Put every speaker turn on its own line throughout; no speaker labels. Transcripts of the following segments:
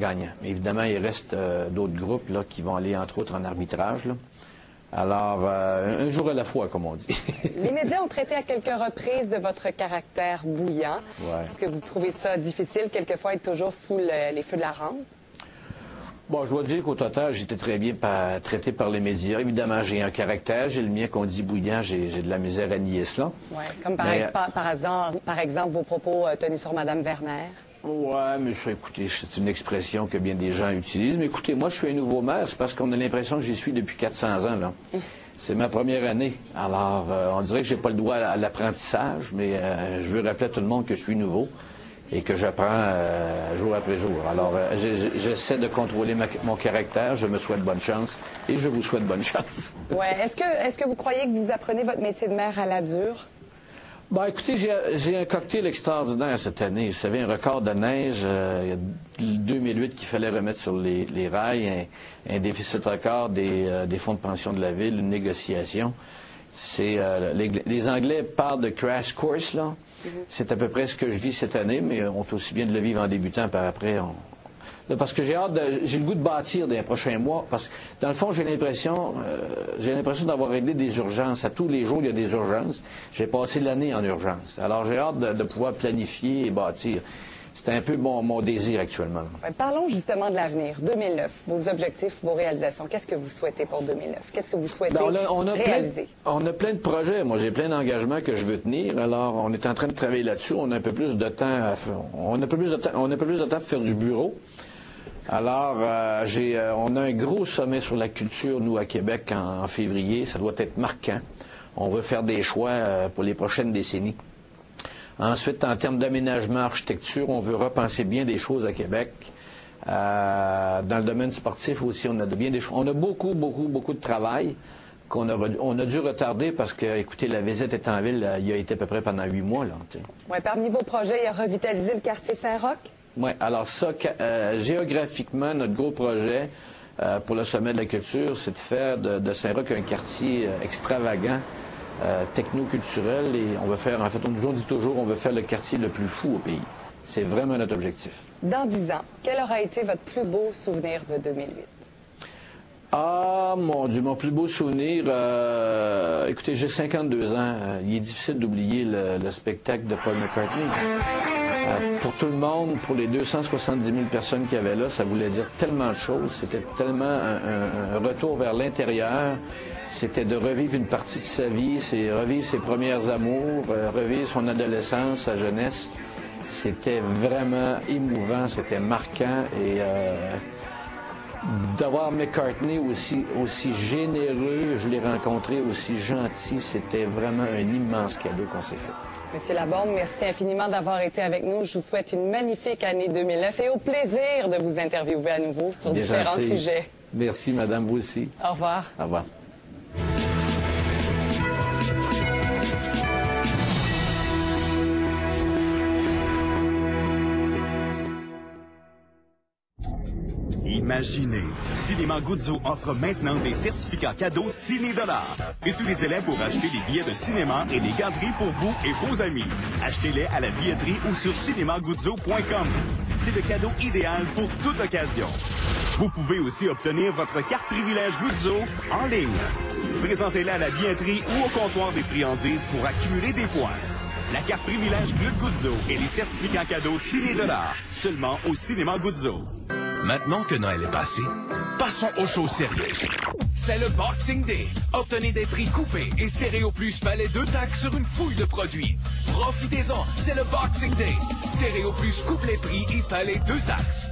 gagnant. Mais évidemment, il reste d'autres groupes là, qui vont aller, entre autres, en arbitrage, là. Alors, un jour à la fois, comme on dit.
Les médias ont traité à quelques reprises de votre caractère bouillant.
Ouais.
Est-ce que vous trouvez ça difficile, quelquefois, être toujours sous les feux de la rampe?
Bon, je dois dire qu'au total, j'étais très bien traité par les médias. Évidemment, j'ai un caractère, j'ai le mien qu'on dit bouillant, j'ai de la misère à nier cela.
Oui, comme par exemple vos propos tenus sur Mme Werner.
Ouais, mais ça, écoutez, c'est une expression que bien des gens utilisent. Mais écoutez, moi, je suis un nouveau maire, c'est parce qu'on a l'impression que j'y suis depuis 400 ans, là. C'est ma première année. Alors, on dirait que j'ai pas le droit à l'apprentissage, mais je veux rappeler à tout le monde que je suis nouveau et que j'apprends jour après jour. Alors, j'essaie de contrôler mon caractère, je me souhaite bonne chance et je vous souhaite bonne chance.
Ouais. Est-ce que vous croyez que vous apprenez votre métier de maire à la dure?
Ben, écoutez, j'ai un cocktail extraordinaire cette année. Vous savez, un record de neige. Il y a 2008 qu'il fallait remettre sur les rails, un déficit record des fonds de pension de la ville, une négociation. C'est les Anglais parlent de crash course, là. C'est à peu près ce que je vis cette année, mais on peut aussi bien de le vivre en débutant par après. Parce que j'ai le goût de bâtir dans les prochains mois, parce que dans le fond, j'ai l'impression d'avoir réglé des urgences. À tous les jours, il y a des urgences. J'ai passé l'année en urgence. Alors, j'ai hâte de pouvoir planifier et bâtir. C'est un peu mon désir actuellement.
Ouais, parlons justement de l'avenir. 2009, vos objectifs, vos réalisations. Qu'est-ce que vous souhaitez pour 2009? Qu'est-ce que vous souhaitez réaliser?
On a plein de projets. Moi, j'ai plein d'engagements que je veux tenir. Alors, on est en train de travailler là-dessus. On a un peu plus de temps à faire. On a un peu plus de temps pour faire du bureau. Alors, on a un gros sommet sur la culture, nous, à Québec, en février. Ça doit être marquant. On veut faire des choix pour les prochaines décennies. Ensuite, en termes d'aménagement, architecture, on veut repenser bien des choses à Québec. Dans le domaine sportif aussi, on a bien des choses. On a beaucoup de travail qu'on a dû retarder parce que, écoutez, la visite est en ville, il y a été à peu près pendant 8 mois.
Oui, parmi vos projets, il y a revitaliser le quartier Saint-Roch.
Oui, alors ça, géographiquement, notre gros projet pour le sommet de la culture, c'est de faire de Saint-Roch un quartier extravagant, techno-culturel, et on va faire, en fait, on nous dit toujours, on veut faire le quartier le plus fou au pays. C'est vraiment notre objectif.
Dans 10 ans, quel aura été votre plus beau souvenir de 2008?
Ah, mon Dieu, mon plus beau souvenir, écoutez, j'ai 52 ans. Il est difficile d'oublier le spectacle de Paul McCartney. Pour tout le monde, pour les 270 000 personnes qui avaient là, ça voulait dire tellement de choses. C'était tellement un retour vers l'intérieur. C'était de revivre une partie de sa vie, c'est revivre ses premiers amours, revivre son adolescence, sa jeunesse. C'était vraiment émouvant, c'était marquant, et d'avoir McCartney aussi généreux, je l'ai rencontré aussi gentil, c'était vraiment un immense cadeau qu'on s'est fait.
Monsieur Laborde, merci infiniment d'avoir été avec nous. Je vous souhaite une magnifique année 2009 et au plaisir de vous interviewer à nouveau sur différents sujets.
Merci, madame, vous aussi.
Au revoir.
Au revoir.
Imaginez, Cinéma Guzzo offre maintenant des certificats cadeaux ciné-dollars. Utilisez-les pour acheter des billets de cinéma et des galeries pour vous et vos amis. Achetez-les à la billetterie ou sur cinemaguzzo.com. C'est le cadeau idéal pour toute occasion. Vous pouvez aussi obtenir votre carte privilège Guzzo en ligne. Présentez-la à la billetterie ou au comptoir des friandises pour accumuler des points. La carte privilège Club Guzzo et les certificats cadeaux ciné-dollars, seulement au Cinéma Guzzo.
Maintenant que Noël est passé, passons aux choses sérieuses. C'est le Boxing Day. Obtenez des prix coupés et Stéréo Plus palais 2 taxes sur une fouille de produits. Profitez-en, c'est le Boxing Day. Stéréo Plus coupe les prix et palais 2 taxes.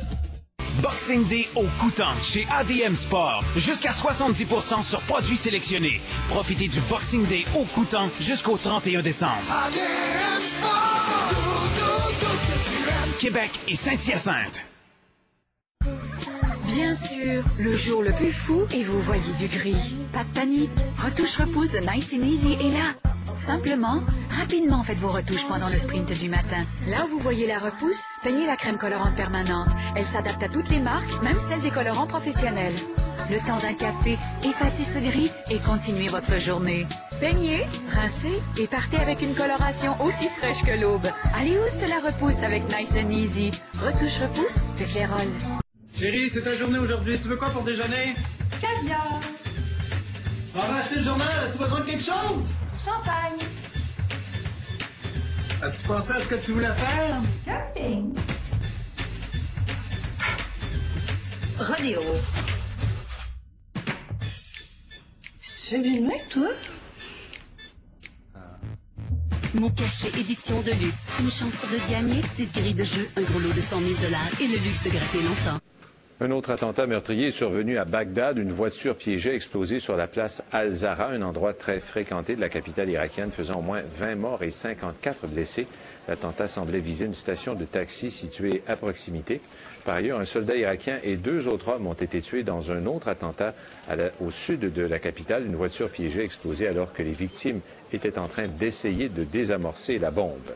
Boxing Day au Coutant chez ADM Sport. Jusqu'à 70% sur produits sélectionnés. Profitez du Boxing Day au Coutant jusqu'au 31 décembre. ADM Sport! Tout ce que tu aimes. Québec et Saint-Hyacinthe.
Bien sûr, le jour le plus fou et vous voyez du gris. Pas de panique, Retouche Repousse de Nice and Easy est là. Simplement, rapidement faites vos retouches pendant le sprint du matin. Là où vous voyez la repousse, peignez la crème colorante permanente. Elle s'adapte à toutes les marques, même celles des colorants professionnels. Le temps d'un café, effacez ce gris et continuez votre journée. Peignez, rincez et partez avec une coloration aussi fraîche que l'aube. Allez oust la repousse avec Nice and Easy. Retouche Repousse de Clairol.
Chérie, c'est ta journée aujourd'hui. Tu veux quoi pour déjeuner?
Caviar.
On va acheter le journal. As-tu besoin de quelque chose?
Champagne.
As-tu pensé à ce que tu voulais faire?
Camping.
Rodéo.
Tu fais bien de même, toi?
Mots cachés, édition de luxe. Une chance sur 2 de gagner, 6 grilles de jeu, un gros lot de 100 000 $ et le luxe de gratter longtemps.
Un autre attentat meurtrier est survenu à Bagdad. Une voiture piégée a explosé sur la place Al-Zahra, un endroit très fréquenté de la capitale irakienne, faisant au moins 20 morts et 54 blessés. L'attentat semblait viser une station de taxi située à proximité. Par ailleurs, un soldat irakien et 2 autres hommes ont été tués dans un autre attentat au sud de la capitale. Une voiture piégée a explosé alors que les victimes étaient en train d'essayer de désamorcer la bombe.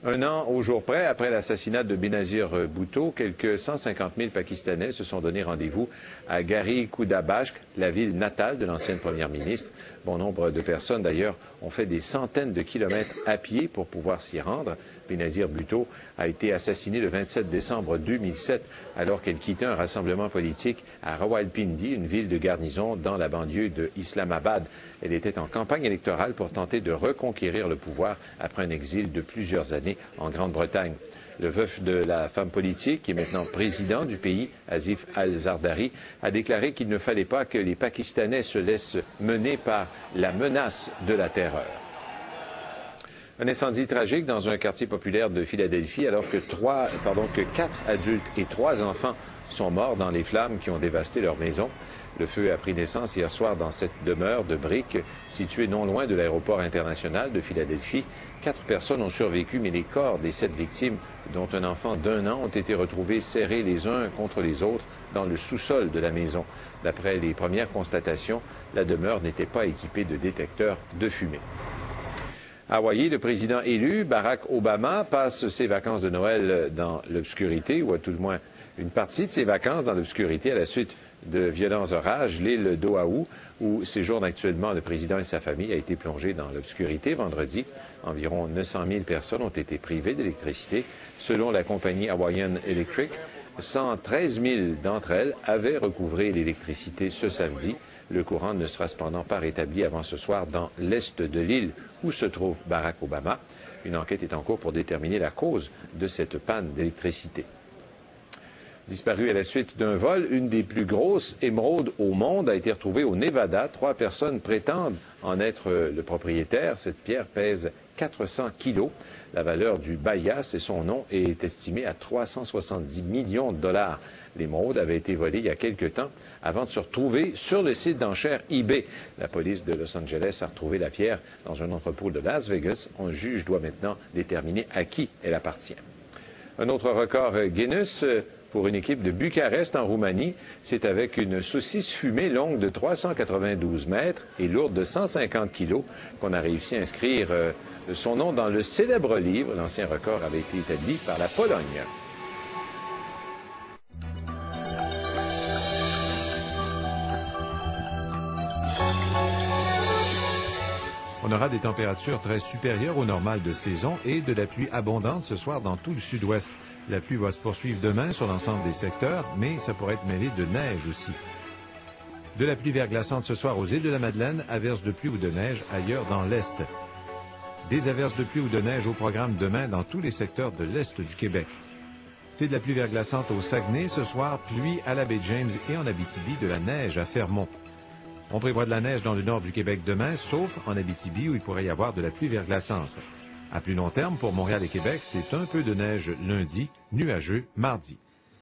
Un an au jour près, après l'assassinat de Benazir Bhutto, quelques 150 000 Pakistanais se sont donné rendez-vous à Gari Khudabashk, la ville natale de l'ancienne première ministre. Bon nombre de personnes, d'ailleurs, ont fait des centaines de kilomètres à pied pour pouvoir s'y rendre. Benazir Bhutto a été assassinée le 27 décembre 2007 alors qu'elle quittait un rassemblement politique à Rawalpindi, une ville de garnison dans la banlieue de Islamabad. Elle était en campagne électorale pour tenter de reconquérir le pouvoir après un exil de plusieurs années en Grande-Bretagne. Le veuf de la femme politique, qui est maintenant président du pays, Asif al-Zardari, a déclaré qu'il ne fallait pas que les Pakistanais se laissent mener par la menace de la terreur. Un incendie tragique dans un quartier populaire de Philadelphie alors que 4 adultes et 3 enfants sont morts dans les flammes qui ont dévasté leur maison. Le feu a pris naissance hier soir dans cette demeure de briques située non loin de l'aéroport international de Philadelphie. 4 personnes ont survécu, mais les corps des 7 victimes, dont un enfant d'1 an, ont été retrouvés serrés les uns contre les autres dans le sous-sol de la maison. D'après les premières constatations, la demeure n'était pas équipée de détecteurs de fumée. À Hawaï, le président élu, Barack Obama, passe ses vacances de Noël dans l'obscurité, ou à tout le moins une partie de ses vacances dans l'obscurité à la suite de violents orages. L'île d'Oahu, où séjourne actuellement le président et sa famille, a été plongée dans l'obscurité vendredi. Environ 900 000 personnes ont été privées d'électricité. Selon la compagnie Hawaiian Electric, 113 000 d'entre elles avaient recouvré l'électricité ce samedi. Le courant ne sera cependant pas rétabli avant ce soir dans l'est de l'île où se trouve Barack Obama. Une enquête est en cours pour déterminer la cause de cette panne d'électricité. Disparue à la suite d'un vol, une des plus grosses émeraudes au monde a été retrouvée au Nevada. 3 personnes prétendent en être le propriétaire. Cette pierre pèse 400 kilos. La valeur du Bayas et son nom est estimée à 370 millions de $. L'émeraude avait été volée il y a quelque temps avant de se retrouver sur le site d'enchères eBay. La police de Los Angeles a retrouvé la pierre dans un entrepôt de Las Vegas. Un juge doit maintenant déterminer à qui elle appartient. Un autre record Guinness pour une équipe de Bucarest en Roumanie. C'est avec une saucisse fumée longue de 392 mètres et lourde de 150 kilos qu'on a réussi à inscrire son nom dans le célèbre livre. L'ancien record avait été établi par la Pologne.
On aura des températures très supérieures au normal de saison et de la pluie abondante ce soir dans tout le sud-ouest. La pluie va se poursuivre demain sur l'ensemble des secteurs, mais ça pourrait être mêlé de neige aussi. De la pluie verglaçante ce soir aux îles de la Madeleine, averses de pluie ou de neige ailleurs dans l'est. Des averses de pluie ou de neige au programme demain dans tous les secteurs de l'est du Québec. C'est de la pluie verglaçante au Saguenay ce soir, pluie à la baie James et en Abitibi, de la neige à Fermont. On prévoit de la neige dans le nord du Québec demain, sauf en Abitibi où il pourrait y avoir de la pluie verglaçante. À plus long terme, pour Montréal et Québec, c'est un peu de neige lundi, nuageux mardi.